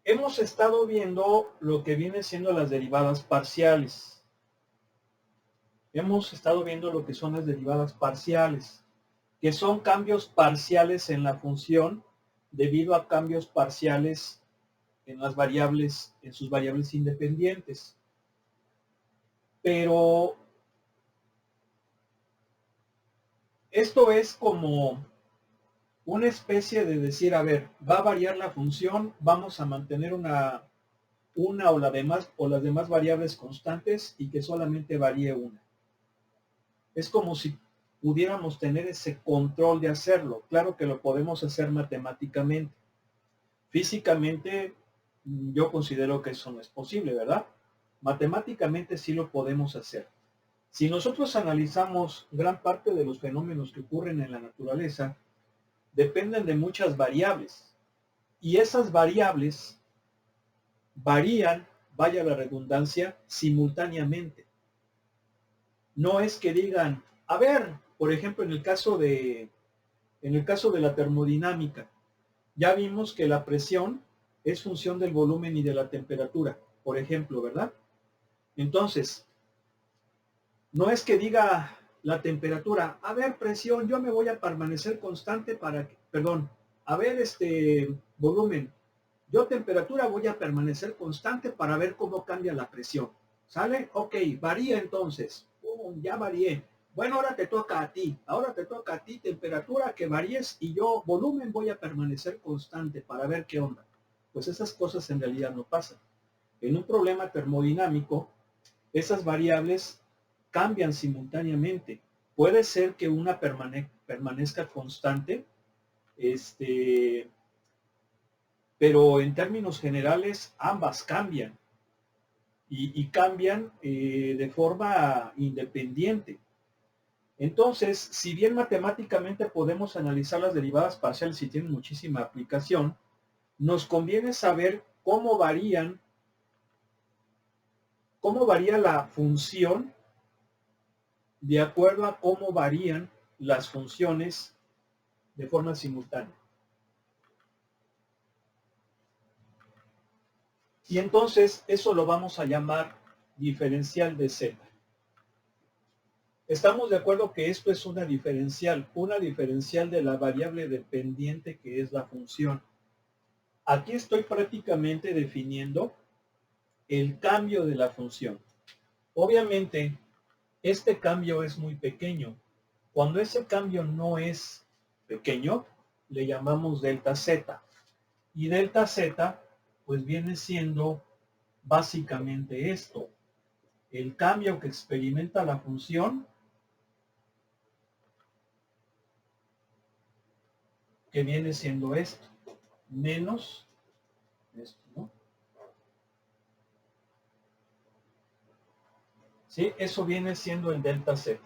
Hemos estado viendo lo que viene siendo las derivadas parciales. Hemos estado viendo lo que son las derivadas parciales, que son cambios parciales en la función debido a cambios parciales en las variables, en sus variables independientes. Pero esto es como una especie de decir, a ver, va a variar la función, vamos a mantener una o las demás variables constantes y que solamente varíe una. Es como si pudiéramos tener ese control de hacerlo. Claro que lo podemos hacer matemáticamente. Físicamente, yo considero que eso no es posible, ¿verdad? Matemáticamente sí lo podemos hacer. Si nosotros analizamos gran parte de los fenómenos que ocurren en la naturaleza, dependen de muchas variables. Y esas variables varían, vaya la redundancia, simultáneamente. No es que digan, a ver, por ejemplo, en el caso de la termodinámica, ya vimos que la presión es función del volumen y de la temperatura, por ejemplo, ¿verdad? Entonces, no es que diga la temperatura, a ver, presión, yo me voy a permanecer constante para que, perdón, a ver, volumen, yo temperatura voy a permanecer constante para ver cómo cambia la presión. ¿Sale? Ok, varía entonces. Ya varié. Bueno, ahora te toca a ti. Ahora te toca a ti temperatura que varíes y yo volumen voy a permanecer constante para ver qué onda. Pues esas cosas en realidad no pasan. En un problema termodinámico, esas variables cambian simultáneamente. Puede ser que una permanezca constante, pero en términos generales ambas cambian y cambian de forma independiente. Entonces, si bien matemáticamente podemos analizar las derivadas parciales y tienen muchísima aplicación, nos conviene saber cómo varía la función de acuerdo a cómo varían las funciones de forma simultánea. Y entonces eso lo vamos a llamar diferencial de z. Estamos de acuerdo que esto es una diferencial de la variable dependiente que es la función. Aquí estoy prácticamente definiendo el cambio de la función. Obviamente, este cambio es muy pequeño. Cuando ese cambio no es pequeño, le llamamos delta z. Y delta z, pues viene siendo básicamente esto. El cambio que experimenta la función que viene siendo esto, menos esto, ¿no? ¿Sí? Eso viene siendo el delta z.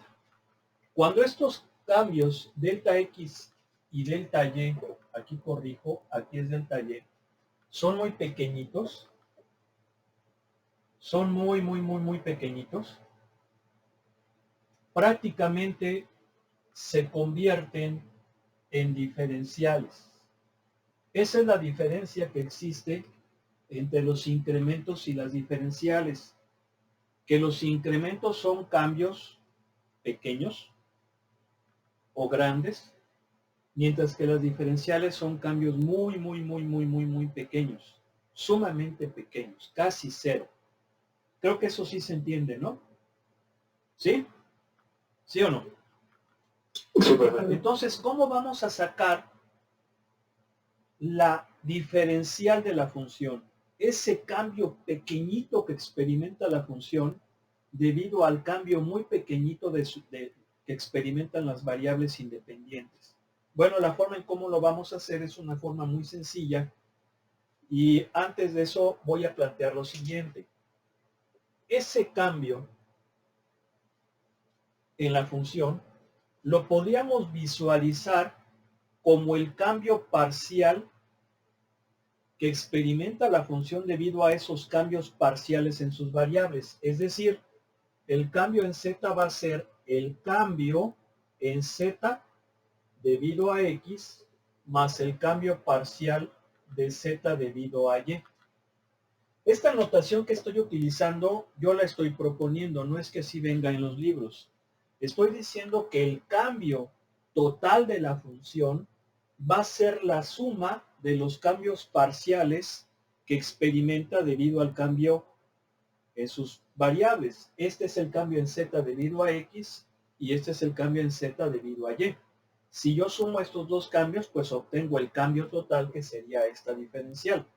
Cuando estos cambios, delta x y delta y, aquí corrijo, aquí es delta y, son muy pequeñitos, son muy pequeñitos, prácticamente se convierten en diferenciales. Esa es la diferencia que existe entre los incrementos y las diferenciales, que los incrementos son cambios pequeños o grandes, mientras que las diferenciales son cambios muy pequeños, sumamente pequeños, casi cero. Creo que eso sí se entiende, ¿no? ¿Sí? ¿Sí o no? Sí, entonces, ¿cómo vamos a sacar la diferencial de la función? Ese cambio pequeñito que experimenta la función debido al cambio muy pequeñito que experimentan las variables independientes. Bueno, la forma en cómo lo vamos a hacer es una forma muy sencilla y antes de eso voy a plantear lo siguiente. Ese cambio en la función lo podríamos visualizar como el cambio parcial que experimenta la función debido a esos cambios parciales en sus variables. Es decir, el cambio en z va a ser el cambio en z debido a x más el cambio parcial de z debido a y. Esta notación que estoy utilizando, yo la estoy proponiendo, no es que sí venga en los libros. Estoy diciendo que el cambio total de la función va a ser la suma de los cambios parciales que experimenta debido al cambio en sus variables. Este es el cambio en z debido a x y este es el cambio en z debido a y. Si yo sumo estos dos cambios, pues obtengo el cambio total, que sería esta diferencial.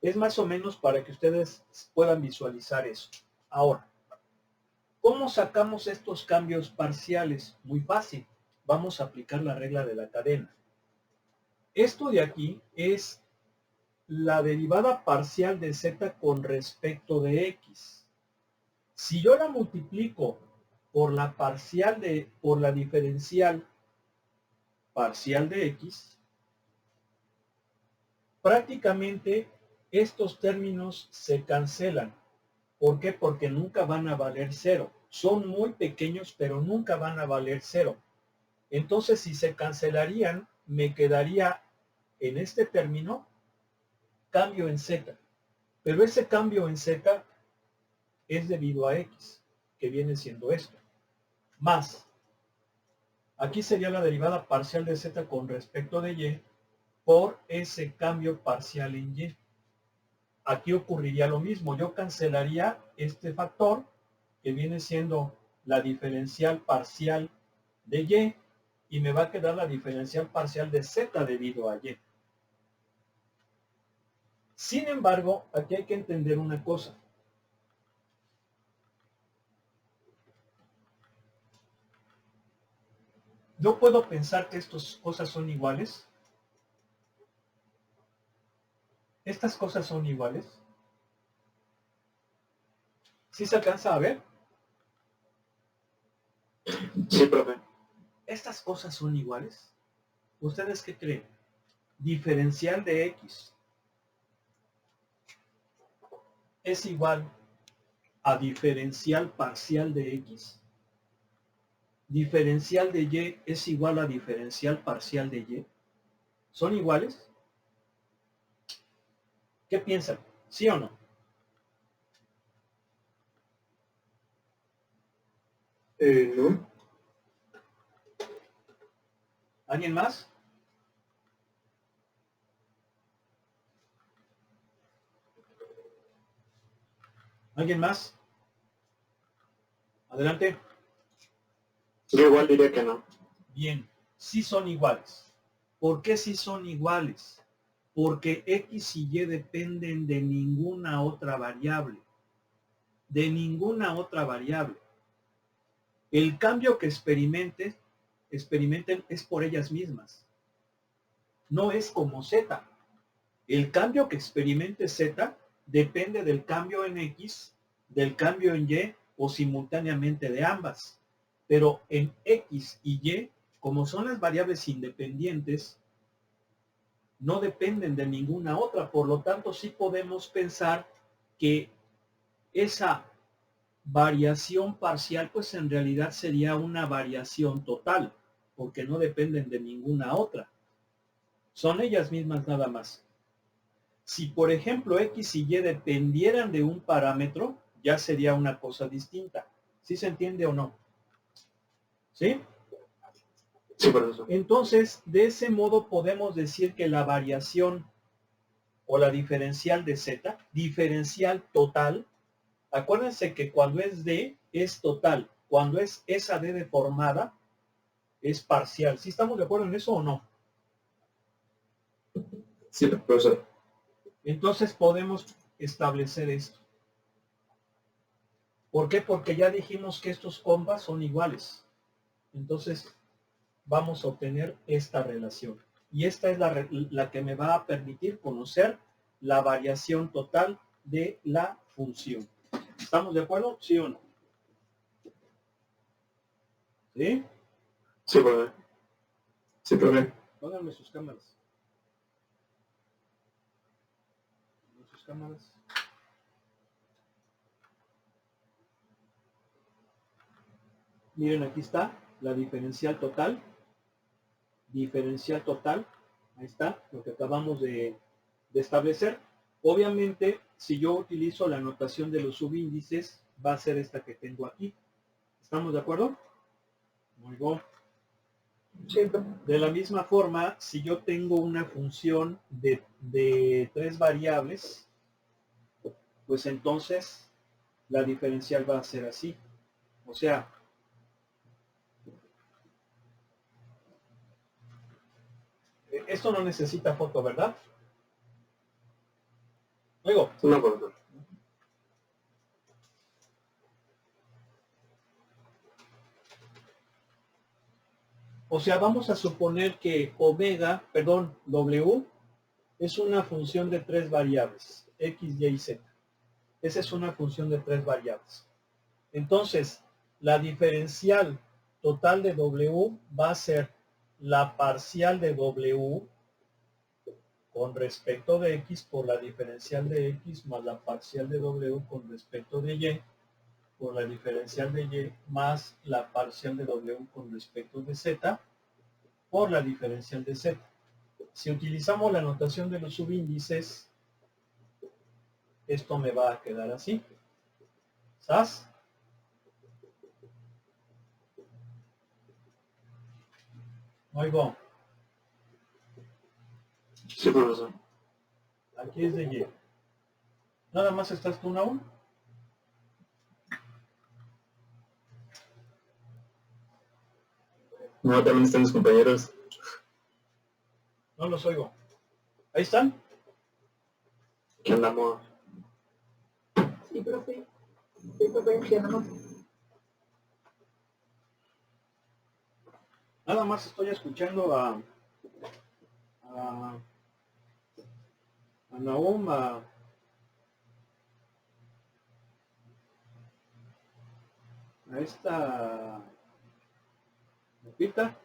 Es más o menos para que ustedes puedan visualizar eso. Ahora, ¿cómo sacamos estos cambios parciales? Muy fácil. Vamos a aplicar la regla de la cadena. Esto de aquí es la derivada parcial de z con respecto de x. Si yo la multiplico por la diferencial parcial de x, prácticamente estos términos se cancelan. ¿Por qué? Porque nunca van a valer cero. Son muy pequeños, pero nunca van a valer cero. Entonces, si se cancelarían, me quedaría en este término cambio en z. Pero ese cambio en z es debido a x, que viene siendo esto. Más, aquí sería la derivada parcial de z con respecto de y por ese cambio parcial en y. Aquí ocurriría lo mismo. Yo cancelaría este factor, que viene siendo la diferencial parcial de y me va a quedar la diferencial parcial de z debido a y. Sin embargo, aquí hay que entender una cosa. ¿Yo puedo pensar que estas cosas son iguales? ¿Estas cosas son iguales? ¿Sí se alcanza a ver? Sí, profe. ¿Estas cosas son iguales? ¿Ustedes qué creen? Diferencial de x es igual a diferencial parcial de x. Diferencial de y es igual a diferencial parcial de y. ¿Son iguales? ¿Qué piensan? ¿Sí o no? No. ¿Alguien más? ¿Alguien más? Adelante. Yo igual diría que no. Bien, sí son iguales. ¿Por qué sí son iguales? Porque x y y dependen de ninguna otra variable. De ninguna otra variable. El cambio que experimenten es por ellas mismas. No es como z. El cambio que experimente z depende del cambio en x, del cambio en y o simultáneamente de ambas. Pero en x y y, como son las variables independientes, no dependen de ninguna otra. Por lo tanto, sí podemos pensar que esa variación parcial, pues en realidad sería una variación total, porque no dependen de ninguna otra. Son ellas mismas nada más. Si, por ejemplo, x y y dependieran de un parámetro, ya sería una cosa distinta. ¿Sí se entiende o no? ¿Sí? Sí, profesor. Entonces, de ese modo podemos decir que la variación o la diferencial de z, diferencial total, acuérdense que cuando es d es total, cuando es esa d deformada es parcial. ¿Sí estamos de acuerdo en eso o no? Sí, profesor. Entonces podemos establecer esto. ¿Por qué? Porque ya dijimos que estos compas son iguales. Entonces vamos a obtener esta relación. Y esta es la que me va a permitir conocer la variación total de la función. ¿Estamos de acuerdo? ¿Sí o no? ¿Sí? Sí, profe. Sí, profe. Pónganme sus cámaras. Sus cámaras. Miren, aquí está la diferencial total. Diferencial total. Ahí está, lo que acabamos de establecer. Obviamente, si yo utilizo la notación de los subíndices, va a ser esta que tengo aquí. ¿Estamos de acuerdo? Muy bien. Sí. De la misma forma, si yo tengo una función de 3 variables, pues entonces la diferencial va a ser así. O sea, esto no necesita foto, ¿verdad? Luego, No, profesor. o sea, vamos a suponer que W es una función de 3 variables, X, Y y Z. Esa es una función de 3 variables. Entonces, la diferencial total de W va a ser la parcial de W con respecto de X por la diferencial de X más la parcial de W con respecto de Y por la diferencial de Y más la parcial de W con respecto de Z por la diferencial de Z. Si utilizamos la notación de los subíndices, esto me va a quedar así. ¿Sabes? Oigo, Sí, profesor. aquí es de Y. ¿Nada más estás tú, Naúl? No, también están mis compañeros. No los oigo. ¿Ahí están? ¿Qué andamos? Sí, profe. Sí, profe, ya no. Nada más estoy escuchando a, a Nahum, a esta Lupita,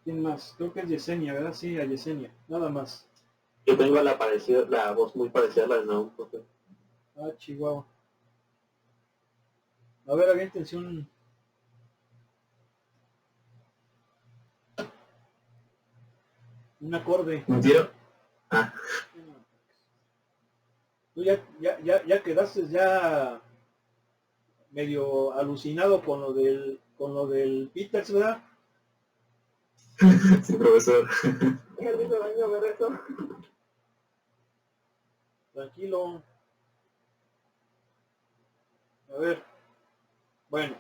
¿quién más? Creo que es Yesenia, ¿verdad? Sí, a Yesenia, nada más. Yo tengo la voz muy parecida a la de Naum, profe. Ah, Chihuahua. A ver, aviéntense un acorde. ¿Un tiro? Ah, Tú ya quedaste ya medio alucinado con lo del Peters, ¿verdad? sí, profesor. Ya le hizo daño ver eso. Tranquilo. A ver, bueno.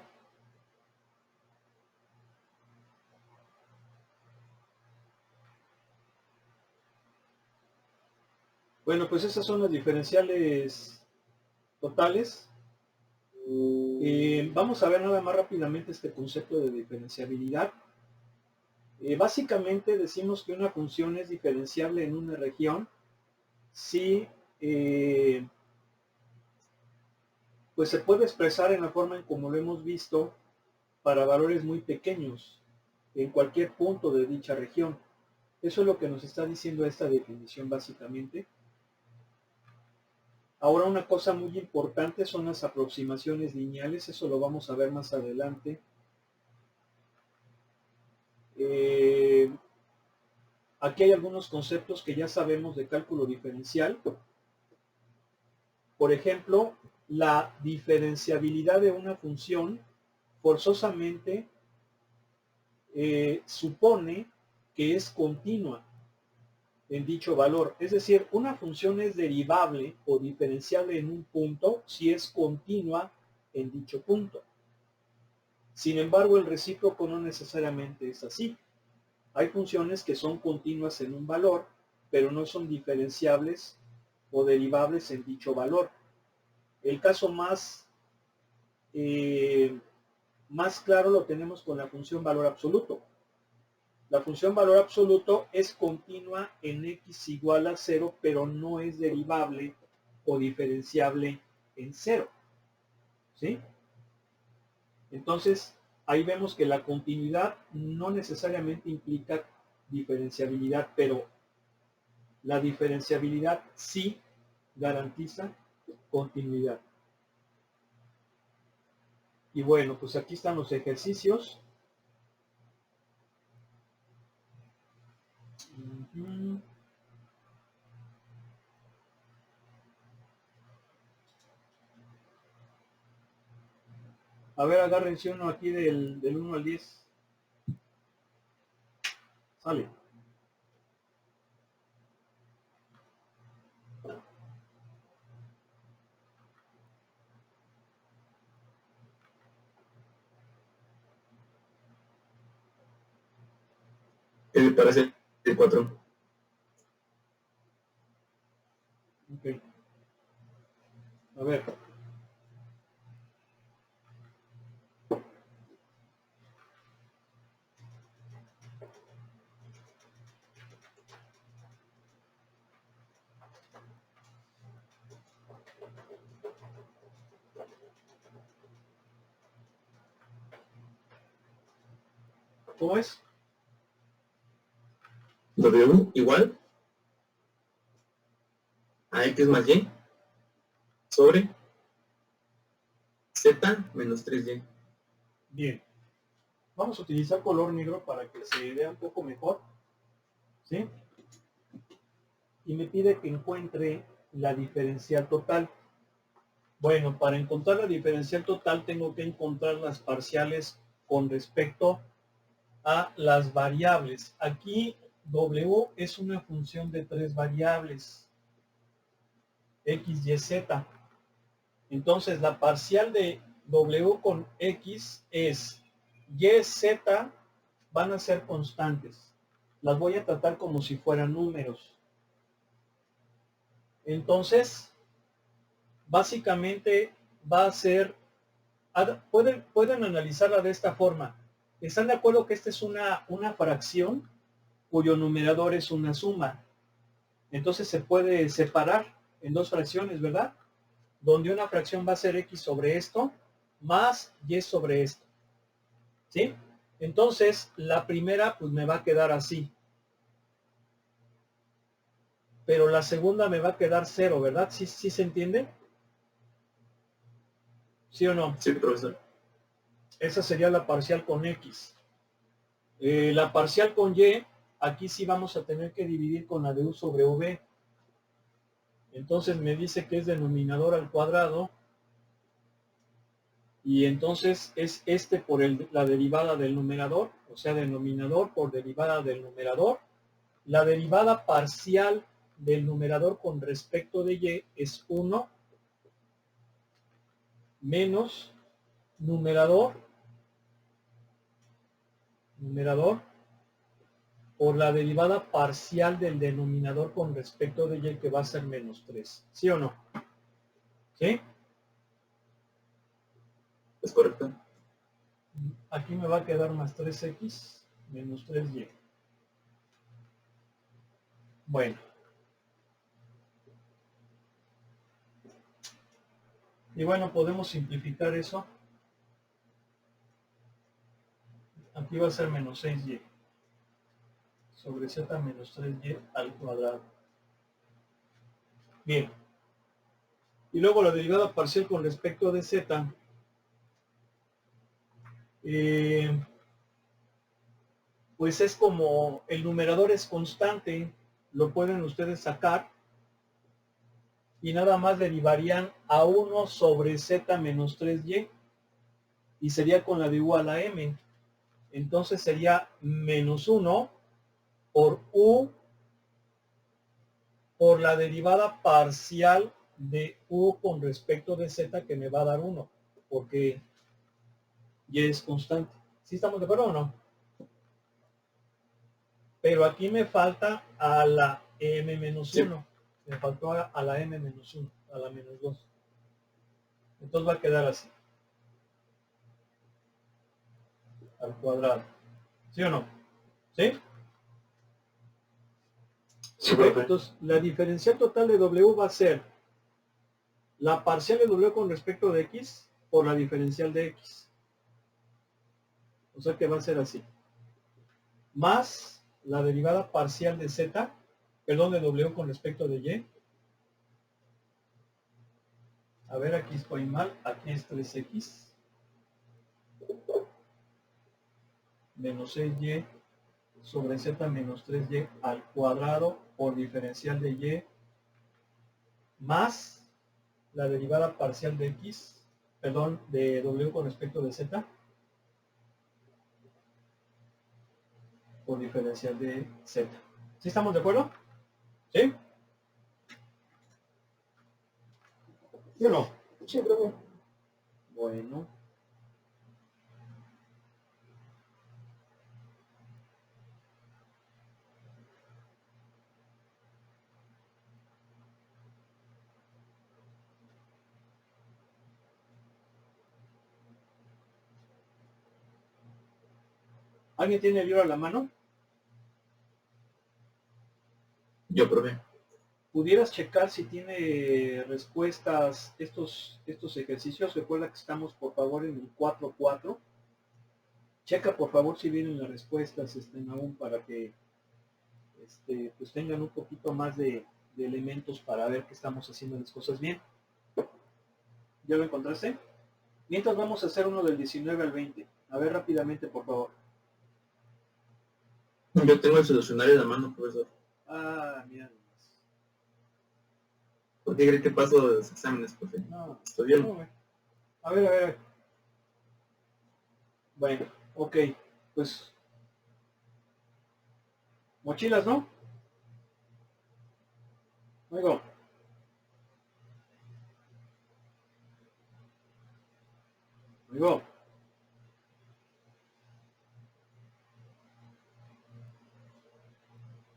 Bueno, pues esas son las diferenciales totales. Vamos a ver nada más rápidamente este concepto de diferenciabilidad. Básicamente decimos que una función es diferenciable en una región si pues se puede expresar en la forma en como lo hemos visto para valores muy pequeños en cualquier punto de dicha región. Eso es lo que nos está diciendo esta definición básicamente. Ahora una cosa muy importante son las aproximaciones lineales, eso lo vamos a ver más adelante. Aquí hay algunos conceptos que ya sabemos de cálculo diferencial. Por ejemplo, la diferenciabilidad de una función forzosamente supone que es continua en dicho valor. Es decir, una función es derivable o diferenciable en un punto si es continua en dicho punto. Sin embargo, el recíproco no necesariamente es así. Hay funciones que son continuas en un valor, pero no son diferenciables o derivables en dicho valor. El caso más claro lo tenemos con la función valor absoluto. La función valor absoluto es continua en x igual a 0, pero no es derivable o diferenciable en 0. ¿Sí? Entonces, ahí vemos que la continuidad no necesariamente implica diferenciabilidad, pero la diferenciabilidad sí garantiza continuidad. Y bueno, pues aquí están los ejercicios. Ujú. A ver, agárrense uno aquí del 1 al 10. Sale. ¿Qué le parece el 4? Ok. A ver. ¿Cómo es? W igual a X más Y sobre Z menos 3Y. Bien. Vamos a utilizar color negro para que se vea un poco mejor. ¿Sí? Y me pide que encuentre la diferencial total. Bueno, para encontrar la diferencial total tengo que encontrar las parciales con respecto a las variables. Aquí W es una función de 3 variables, X, Y, Z. Entonces la parcial de W con X es Y, Z van a ser constantes. Las voy a tratar como si fueran números. Entonces, básicamente va a ser, pueden analizarla de esta forma. ¿Están de acuerdo que esta es una fracción cuyo numerador es una suma? Entonces se puede separar en dos fracciones, ¿verdad? Donde una fracción va a ser X sobre esto más Y sobre esto. ¿Sí? Entonces, la primera pues me va a quedar así. Pero la segunda me va a quedar 0, ¿verdad? ¿Sí se entiende? ¿Sí o no? Sí, profesor. Esa sería la parcial con X. La parcial con Y, aquí sí vamos a tener que dividir con la de U sobre V. Entonces me dice que es denominador al cuadrado. Y entonces es este por la derivada del numerador, o sea, denominador por derivada del numerador. La derivada parcial del numerador con respecto de Y es 1 menos numerador por la derivada parcial del denominador con respecto de Y, que va a ser menos 3. ¿Sí o no? ¿Sí? Es correcto. Aquí me va a quedar más 3X menos 3Y. Bueno. Y bueno, podemos simplificar eso. Aquí va a ser menos 6Y sobre Z menos 3Y al cuadrado. Bien. Y luego la derivada parcial con respecto de Z. Pues es como el numerador es constante, lo pueden ustedes sacar y nada más derivarían a 1 sobre Z menos 3Y y sería con la de U a la M. Entonces sería menos 1 por U por la derivada parcial de U con respecto de Z, que me va a dar 1, porque Y es constante. ¿Sí estamos de acuerdo o no? Pero aquí me falta a la M menos 1. Sí. Me faltó a la M menos 1, a la menos 2. Entonces va a quedar así. Al cuadrado. ¿Sí o no? ¿Sí? Sí, Okay. profe. Entonces, la diferencial total de W va a ser la parcial de W con respecto de X por la diferencial de X. O sea que va a ser así. Más la derivada parcial de Z, perdón, de W con respecto de Y. A ver, aquí estoy mal. Aquí es 3X. Menos 6Y sobre z menos 3y al cuadrado por diferencial de y más la derivada parcial de x, perdón, de w con respecto de z por diferencial de z. ¿Sí estamos de acuerdo? ¿Sí? ¿Sí o no? Sí, profe. Bueno. ¿Alguien tiene el libro a la mano? Yo, profe. ¿Pudieras checar si tiene respuestas estos ejercicios? Recuerda que estamos, por favor, en el 4.4. Checa, por favor, si vienen las respuestas aún para que pues tengan un poquito más de elementos para ver que estamos haciendo las cosas bien. ¿Ya lo encontraste? Mientras vamos a hacer uno del 19 al 20. A ver rápidamente, por favor. Yo tengo el solucionario en la mano, profesor. Ah, mira nomás. ¿Por qué cree que paso los exámenes, profe? No, ¿Estoy bien? no, güey. A ver. Bueno, ok. Pues, mochilas, ¿no? Luego.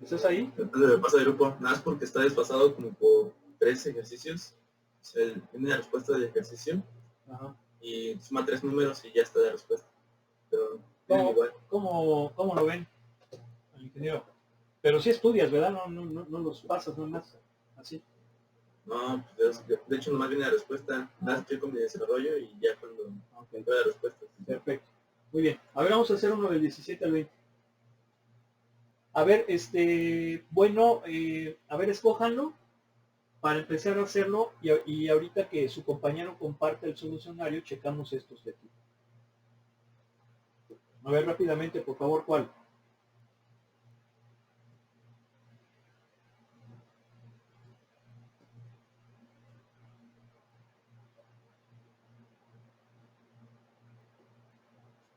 ¿Estás ahí? Entonces me pasa de grupo, nada más porque está desfasado como por 3 ejercicios. O sea, tiene la respuesta del ejercicio Ajá. y suma 3 números y ya está la respuesta. Pero ¿Cómo, igual. cómo lo ven, al ingeniero? Pero sí estudias, ¿verdad? No los pasas nada más. Así. No, pues de hecho nomás viene la respuesta, nada más estoy con mi desarrollo y ya cuando Ok. veo la respuesta. Perfecto. Muy bien. A ver, vamos a hacer uno del 17 al 20. A ver, bueno, a ver, escójanlo para empezar a hacerlo y ahorita que su compañero comparte el solucionario, checamos estos de aquí. A ver, rápidamente, por favor, ¿cuál?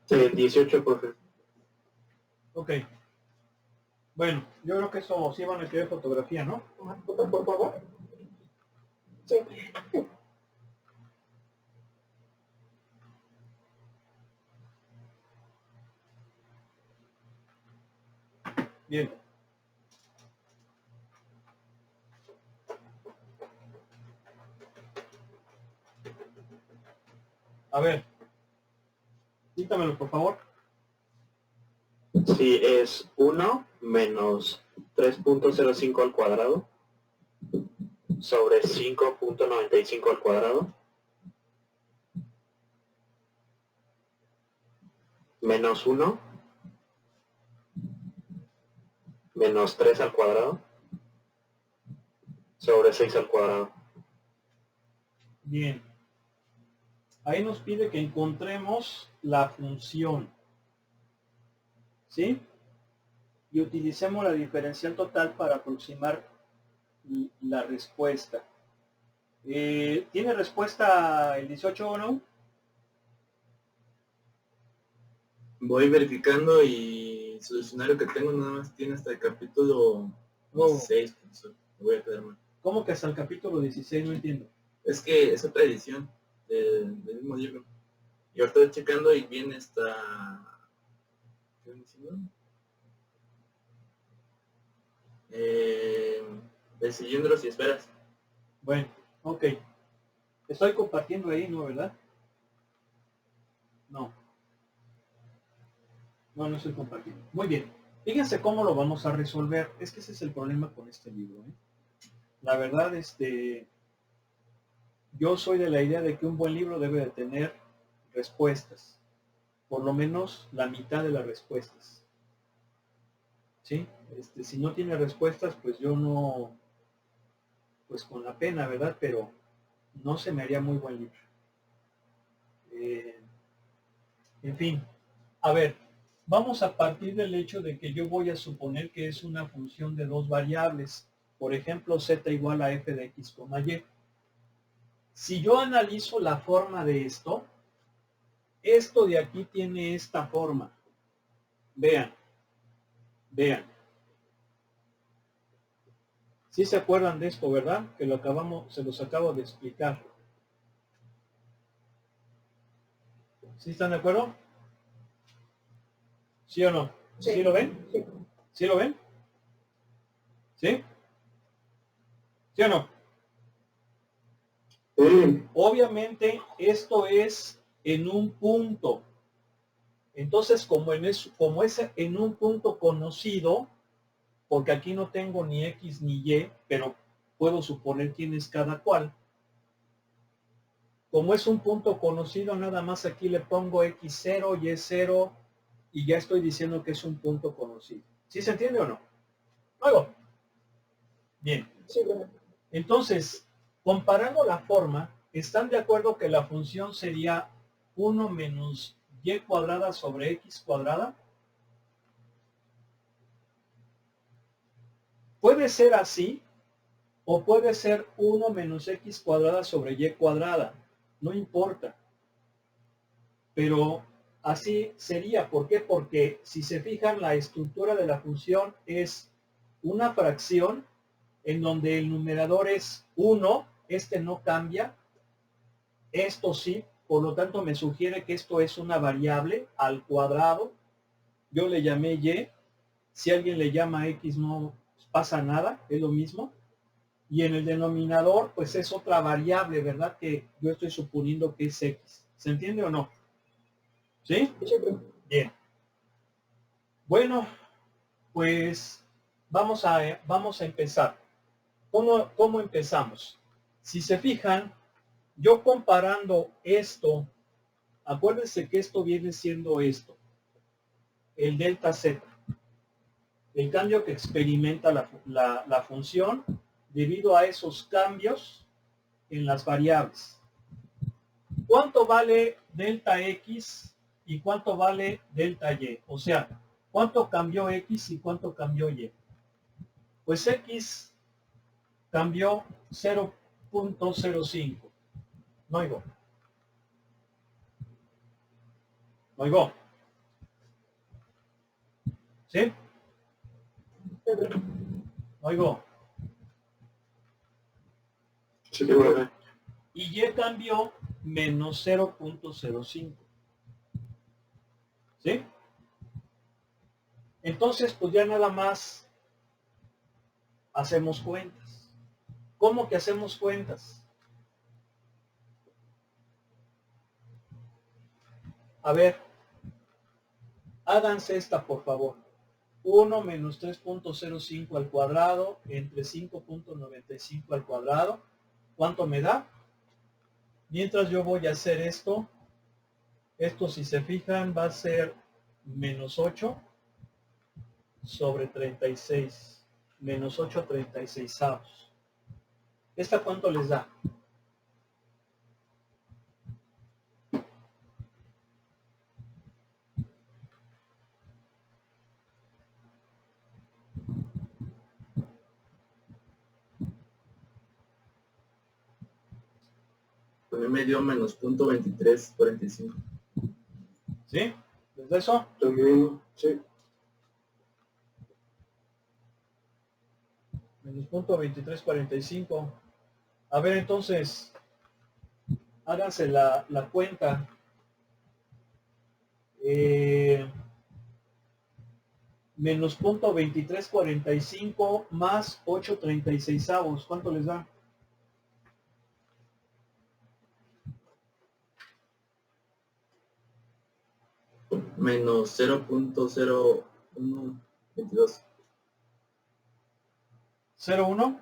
Sí, 18, profe. Ok. Bueno, yo creo que eso sí van a querer fotografía, ¿no? Una foto, por favor. Sí. Bien. A ver, quítamelo, por favor. Sí, es 1 menos 3.05 al cuadrado sobre 5.95 al cuadrado menos 1 menos 3 al cuadrado sobre 6 al cuadrado. Bien. Ahí nos pide que encontremos la función. ¿Sí? Y utilicemos la diferencial total para aproximar la respuesta. ¿Tiene respuesta el 18 o no? Voy verificando y el solucionario que tengo nada más tiene hasta el capítulo 16, profesor. Me voy a quedar mal. ¿Cómo que hasta el capítulo 16? No entiendo. Es que es otra edición del mismo libro. Y ahorita estoy checando y viene hasta... ¿Qué viene diciendo? De cilindros y esferas. Bueno, ok. Estoy compartiendo ahí, ¿no, verdad? No. No estoy compartiendo. Muy bien. Fíjense cómo lo vamos a resolver. Es que ese es el problema con este libro. La verdad, yo soy de la idea de que un buen libro debe de tener respuestas. Por lo menos la mitad de las respuestas. ¿Sí? Si no tiene respuestas, pues yo no, pues con la pena, ¿verdad? Pero no se me haría muy buen libro. En fin, a ver, Vamos a partir del hecho de que yo voy a suponer que es una función de dos variables. Por ejemplo, z igual a f de x, y. Si yo analizo la forma de esto de aquí tiene esta forma. Vean. Vean. ¿Sí se acuerdan de esto, verdad? Que se los acabo de explicar. ¿Sí están de acuerdo? ¿Sí o no? Sí. ¿Sí lo ven? Sí. ¿Sí lo ven? ¿Sí? ¿Sí o no? Obviamente esto es en un punto. Entonces, como es en un punto conocido, porque aquí no tengo ni X ni Y, pero puedo suponer quién es cada cual. Como es un punto conocido, nada más aquí le pongo X0, Y0, y ya estoy diciendo que es un punto conocido. ¿Sí se entiende o no? Luego. Bien. Sí, profe. Entonces, comparando la forma, ¿están de acuerdo que la función sería 1 menos y cuadrada sobre x cuadrada? Puede ser así, o puede ser 1 menos x cuadrada sobre y cuadrada. No importa. Pero así sería. ¿Por qué? Porque si se fijan, la estructura de la función es una fracción en donde el numerador es 1, este no cambia, esto sí, por lo tanto me sugiere que esto es una variable al cuadrado. Yo le llamé y, si alguien le llama x no pasa nada, es lo mismo. Y en el denominador, pues es otra variable, ¿verdad? Que yo estoy suponiendo que es x. ¿Se entiende o no? ¿Sí? Sí, profe. Bien. Bueno, pues vamos a empezar. ¿Cómo empezamos? Si se fijan, yo comparando esto, acuérdense que esto viene siendo esto, el delta z, el cambio que experimenta la función debido a esos cambios en las variables. ¿Cuánto vale delta x y cuánto vale delta y? O sea, ¿cuánto cambió x y cuánto cambió y? Pues x cambió 0.05. No oigo. No oigo. ¿Sí? Sí, profe. No oigo. Sí, profe. Y y cambió menos 0.05. ¿Sí? Entonces, pues ya nada más hacemos cuentas. ¿Cómo que hacemos cuentas? A ver, háganse esta, por favor. 1 menos 3.05 al cuadrado entre 5.95 al cuadrado. ¿Cuánto me da? Mientras yo voy a hacer esto, si se fijan va a ser menos 8 sobre 36. Menos 8 36avos. ¿Esta cuánto les da? A mí me dio menos punto 2345. ¿Sí? ¿Les da eso? También, sí. Menos punto 2345. A ver, entonces, háganse la cuenta. Menos punto 2345 más 8 36avos. ¿Cuánto les da? Menos 0.0122. 0,1.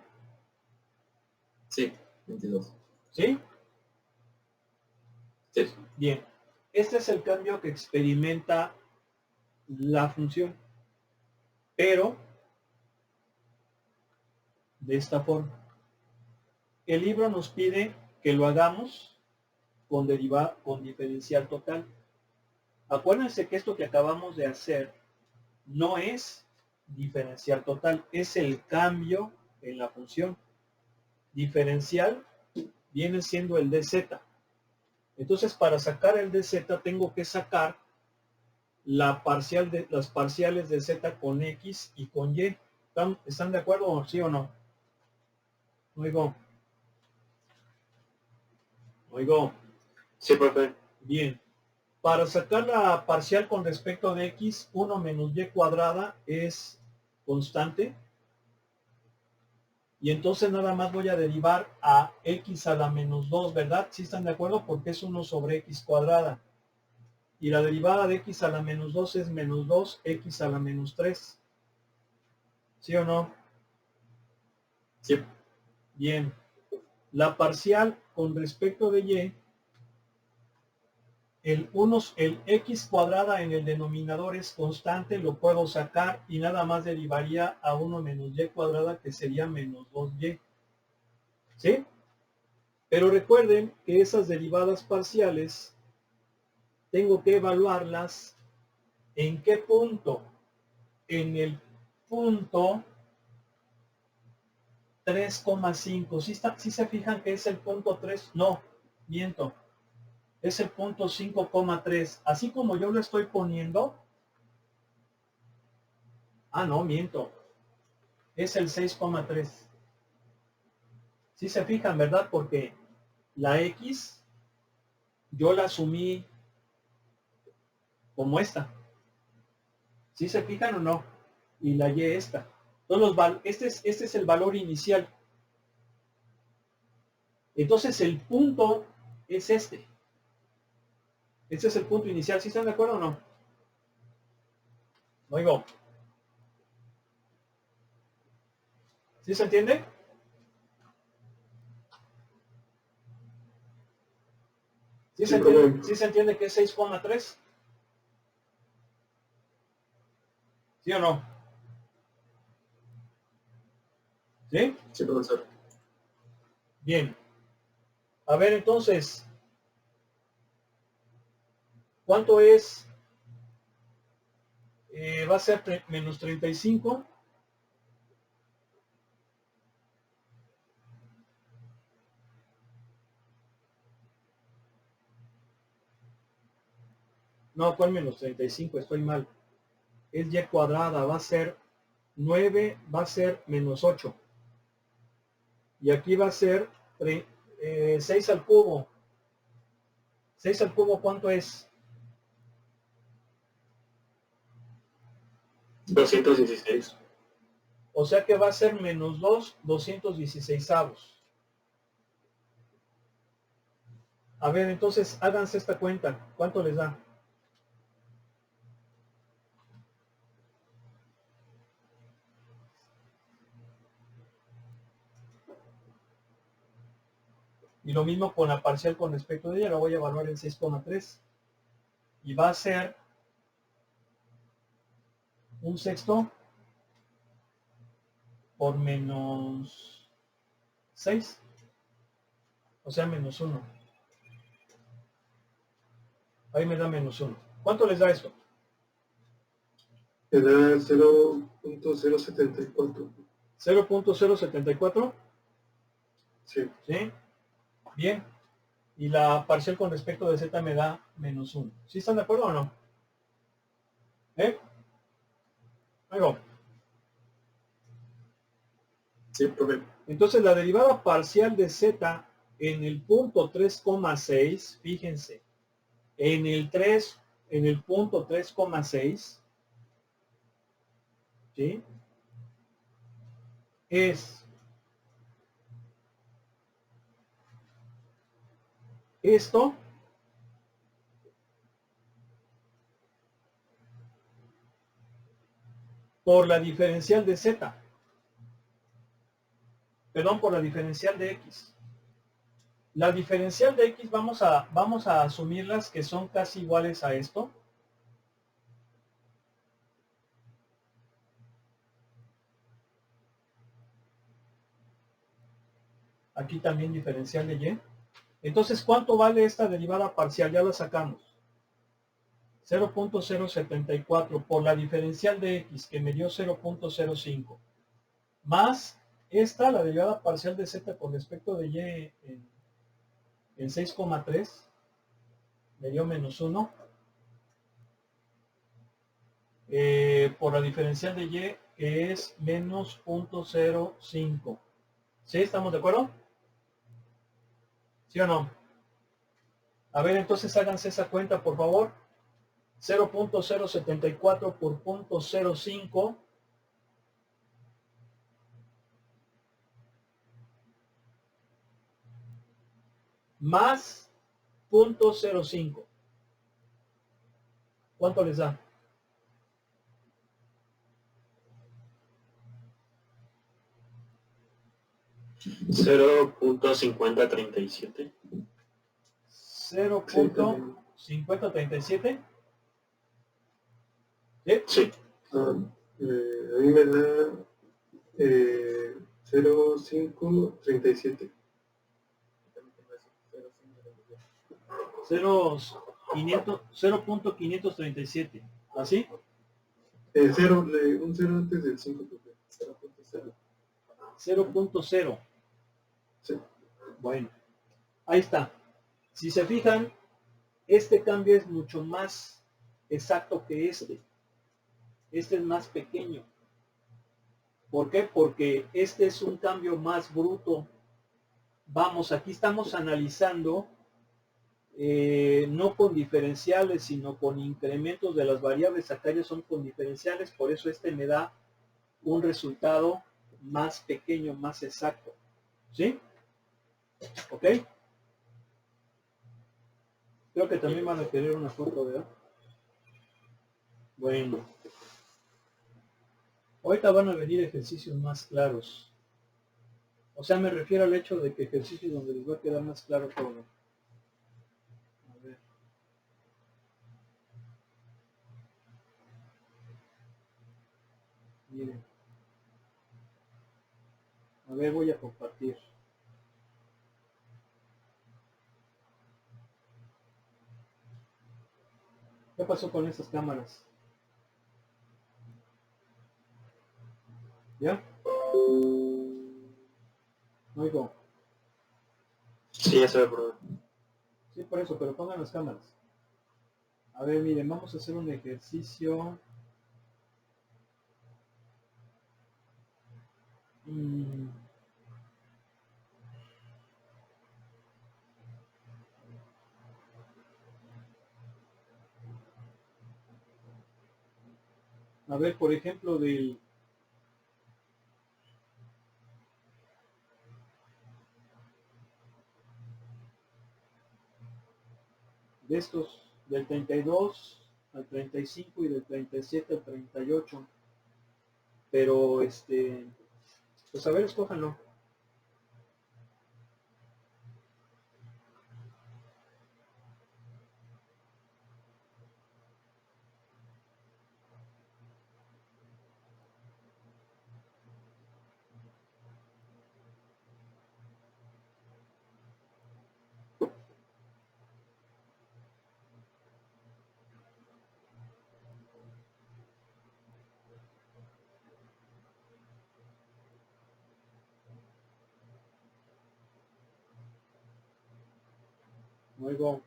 Sí, 22. ¿Sí? Sí. Bien. Este es el cambio que experimenta la función. Pero de esta forma. El libro nos pide que lo hagamos con diferencial total. Acuérdense que esto que acabamos de hacer no es diferencial total, es el cambio en la función. Diferencial viene siendo el dz. Entonces, para sacar el dz tengo que sacar las parciales de z con x y con y. ¿Están de acuerdo, sí o no? Oigo. Sí, profe. Bien. Para sacar la parcial con respecto de x, 1 menos y cuadrada es constante. Y entonces nada más voy a derivar a x a la menos 2, ¿verdad? ¿Sí están de acuerdo? Porque es 1 sobre x cuadrada. Y la derivada de x a la menos 2 es menos 2x a la menos 3. ¿Sí o no? Sí. Bien. La parcial con respecto de y, el x cuadrada en el denominador es constante, lo puedo sacar y nada más derivaría a 1 menos y cuadrada, que sería menos 2y. ¿Sí? Pero recuerden que esas derivadas parciales tengo que evaluarlas ¿en qué punto? En el punto 3,5. ¿Sí se fijan que es el punto 3? No, miento. Es el punto 5,3. Así como yo lo estoy poniendo. Ah, no, miento. Es el 6,3. ¿Sí se fijan, verdad? Porque la X yo la asumí como esta. ¿Sí se fijan o no? Y la Y esta. Entonces, este es el valor inicial. Entonces el punto es este. Este es el punto inicial. ¿Sí están de acuerdo o no? Oigo. ¿Sí se entiende? ¿Sí se entiende que es 6,3? ¿Sí o no? ¿Sí? Sí, profesor. Bien. A ver, entonces, ¿cuánto es? Va a ser menos 35. No, ¿cuál menos 35? Estoy mal. Es y cuadrada, va a ser 9, va a ser menos 8. Y aquí va a ser 6 al cubo. 6 al cubo, ¿cuánto es? 216. O sea que va a ser menos 2, 216avos. A ver, entonces háganse esta cuenta. ¿Cuánto les da? Y lo mismo con la parcial con respecto de ella, la voy a evaluar en 6,3. Y va a ser un sexto por menos 6. O sea, menos 1. Ahí me da menos 1. ¿Cuánto les da esto? Me da 0.074. 0.074. Sí. ¿Sí? Bien. Y la parcial con respecto de z me da menos 1. ¿Sí están de acuerdo o no? ¿Eh? Ahí va. Sí, profe. Entonces la derivada parcial de z en el punto 3,6, fíjense, en el punto 3,6, ¿sí? Es esto por la diferencial de z. Perdón, por la diferencial de x. La diferencial de x vamos a asumirlas que son casi iguales a esto. Aquí también diferencial de y. Entonces, ¿cuánto vale esta derivada parcial? Ya la sacamos. 0.074 por la diferencial de x que me dio 0.05 más esta, la derivada parcial de z con respecto de y en 6,3 me dio menos 1 por la diferencial de y que es menos 0.05. ¿Sí? ¿Estamos de acuerdo? ¿Sí o no? A ver, entonces háganse esa cuenta, por favor. 0.074 por 0.05 más 0.05. ¿Cuánto les da? 0.5037. 0.5037. ¿Sí? Sí. A mí me da 0.537. 0.537. ¿Así? 0, un 0 antes del 5. 0.0. Sí. Bueno, ahí está. Si se fijan, este cambio es mucho más exacto que este. Este es más pequeño. ¿Por qué? Porque este es un cambio más bruto. Vamos, aquí estamos analizando no con diferenciales, sino con incrementos de las variables. Acá ya son con diferenciales, por eso este me da un resultado más pequeño, más exacto. ¿Sí? ¿Ok? Creo que también van a querer una foto, ¿verdad? Bueno. Ahorita van a venir ejercicios más claros. O sea, me refiero al hecho de que ejercicios donde les va a quedar más claro todo. A ver. Miren. A ver, voy a compartir. ¿Qué pasó con estas cámaras? ¿Ya? No oigo. Sí, ya se ve por ahí. Sí, por eso, pero pongan las cámaras. A ver, miren, vamos a hacer un ejercicio. Mm. A ver, por ejemplo, de estos, del 32 al 35 y del 37 al 38. Pero, pues a ver, escójanlo. No oigo.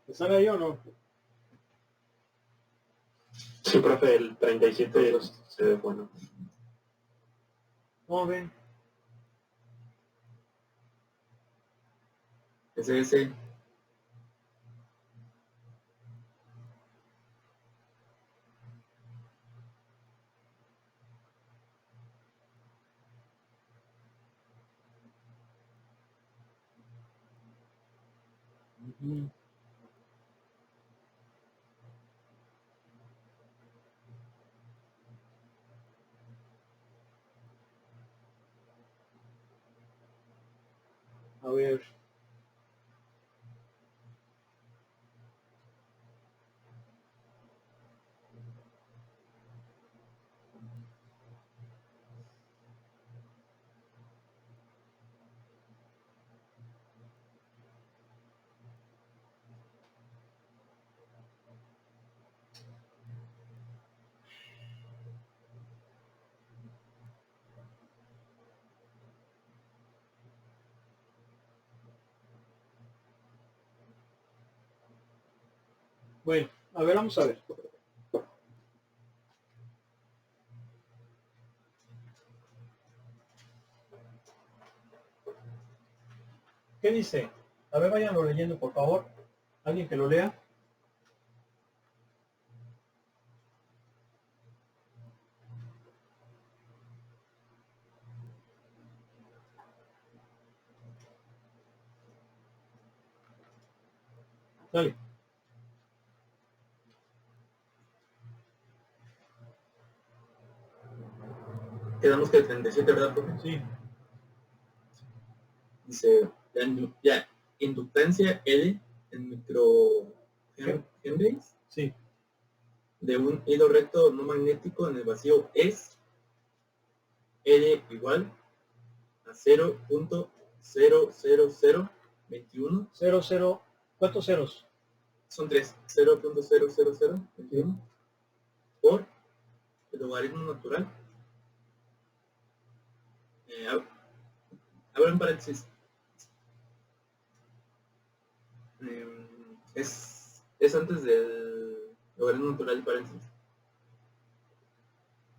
¿Están ahí o no? Sí, profe, el 37 se ve bueno. ¿Cómo ven? Ese. Ujú. ver. Bueno, a ver, vamos a ver. ¿Qué dice? A ver, váyanlo leyendo, por favor. ¿Alguien que lo lea? Dale. Quedamos que el 37, ¿verdad, profe? Sí. Dice, la inductancia L en microhenries Sí. de un hilo recto no magnético en el vacío es L igual a 0.00021. 00. ¿Cuántos ceros? Son 3. 0.00021 por el logaritmo natural. Abro en paréntesis. Es antes del logaritmo natural y paréntesis.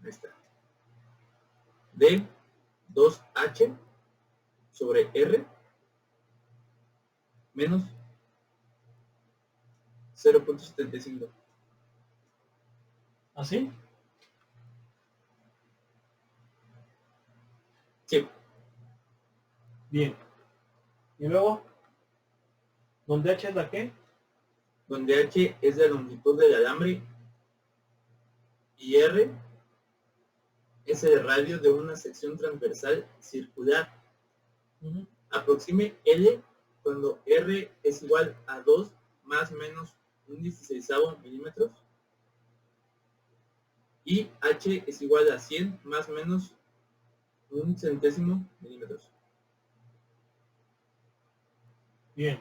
Ahí está. De 2h sobre r menos 0.75. ¿Así? Sí. Bien. ¿Y luego? ¿Dónde H es la qué? Donde h es la longitud del alambre y r es el radio de una sección transversal circular. Aproxime L cuando R es igual a 2 más menos un 16avo milímetros y H es igual a 100 más menos un centésimo milímetros. Bien.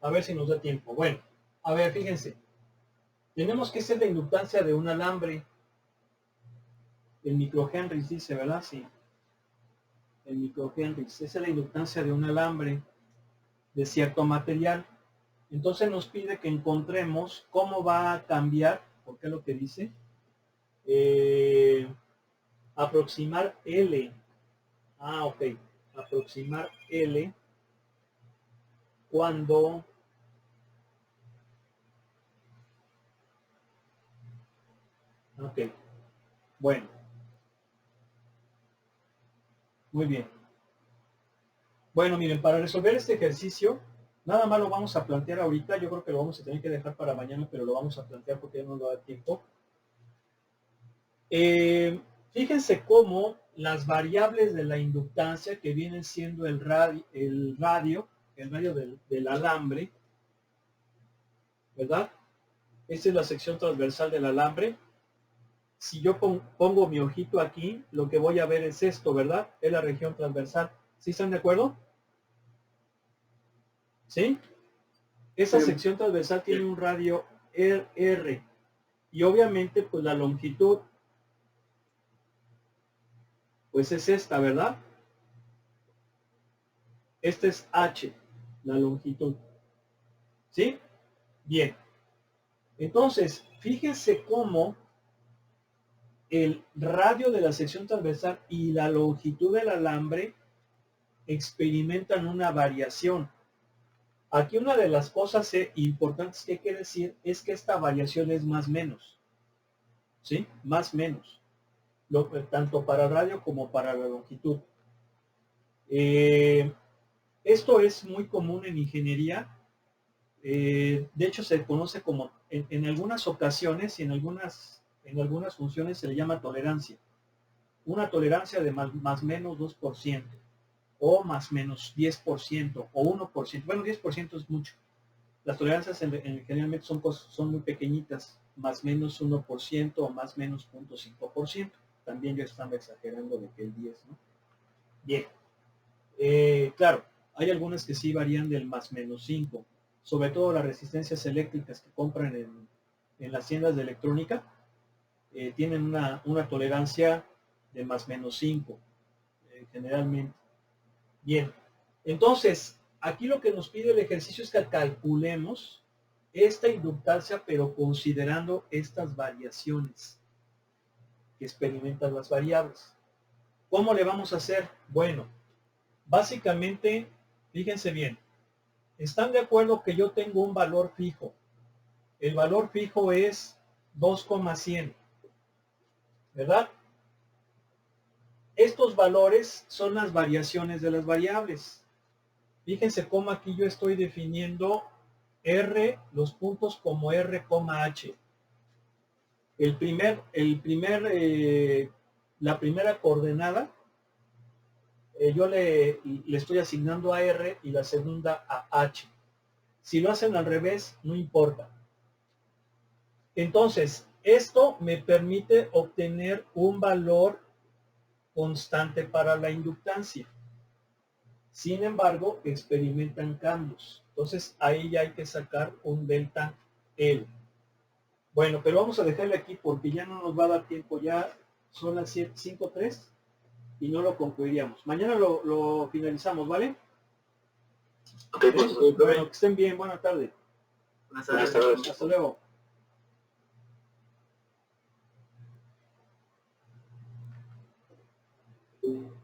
A ver si nos da tiempo. Bueno, a ver, fíjense. Tenemos que ser la inductancia de un alambre. El microhenry dice, ¿verdad? Sí. El microhenry. Esa es la inductancia de un alambre de cierto material. Entonces nos pide que encontremos cómo va a cambiar, porque es lo que dice, aproximar L. Ah, ok. Aproximar L cuando ok. Bueno. Muy bien. Bueno, miren, para resolver este ejercicio, nada más lo vamos a plantear ahorita. Yo creo que lo vamos a tener que dejar para mañana, pero lo vamos a plantear porque ya no nos da tiempo. Fíjense cómo las variables de la inductancia, que vienen siendo el radio del alambre, ¿verdad? Esta es la sección transversal del alambre. Si yo pongo mi ojito aquí, lo que voy a ver es esto, ¿verdad? Es la región transversal. ¿Sí están de acuerdo? ¿Sí? Esa sección transversal tiene un radio R. Y obviamente, pues la longitud, pues es esta, ¿verdad? Este es H, la longitud. ¿Sí? Bien. Entonces, fíjense cómo el radio de la sección transversal y la longitud del alambre experimentan una variación. Aquí una de las cosas importantes que hay que decir es que esta variación es más menos. ¿Sí? Más menos. Tanto para el radio como para la longitud. Esto es muy común en ingeniería. De hecho, se conoce como, en algunas ocasiones y en en algunas funciones se le llama tolerancia. Una tolerancia de más menos 2%, o más menos 10%, o 1%. Bueno, 10% es mucho. Las tolerancias generalmente son muy pequeñitas, más menos 1% o más menos 0.5%. También yo estaba exagerando de que el 10, ¿no? Bien. Claro, hay algunas que sí varían del más menos 5, sobre todo las resistencias eléctricas que compran en las tiendas de electrónica, tienen una tolerancia de más menos 5, generalmente. Bien, entonces, aquí lo que nos pide el ejercicio es que calculemos esta inductancia, pero considerando estas variaciones que experimentan las variables. ¿Cómo le vamos a hacer? Bueno, básicamente, fíjense bien, ¿están de acuerdo que yo tengo un valor fijo? El valor fijo es 2,100, ¿verdad? Estos valores son las variaciones de las variables. Fíjense cómo aquí yo estoy definiendo R, los puntos como R, H. La primera coordenada, yo le estoy asignando a R y la segunda a H. Si lo hacen al revés, no importa. Entonces, esto me permite obtener un valor constante para la inductancia. Sin embargo, experimentan cambios. Entonces, ahí ya hay que sacar un delta L. Bueno, pero vamos a dejarle aquí porque ya no nos va a dar tiempo. Ya son las 5:03 y no lo concluiríamos. Mañana lo finalizamos, ¿vale? Ok, pues, Bueno, que estén bien. Buena tarde. Buenas Buenas tardes. tardes. Hasta luego. Mm.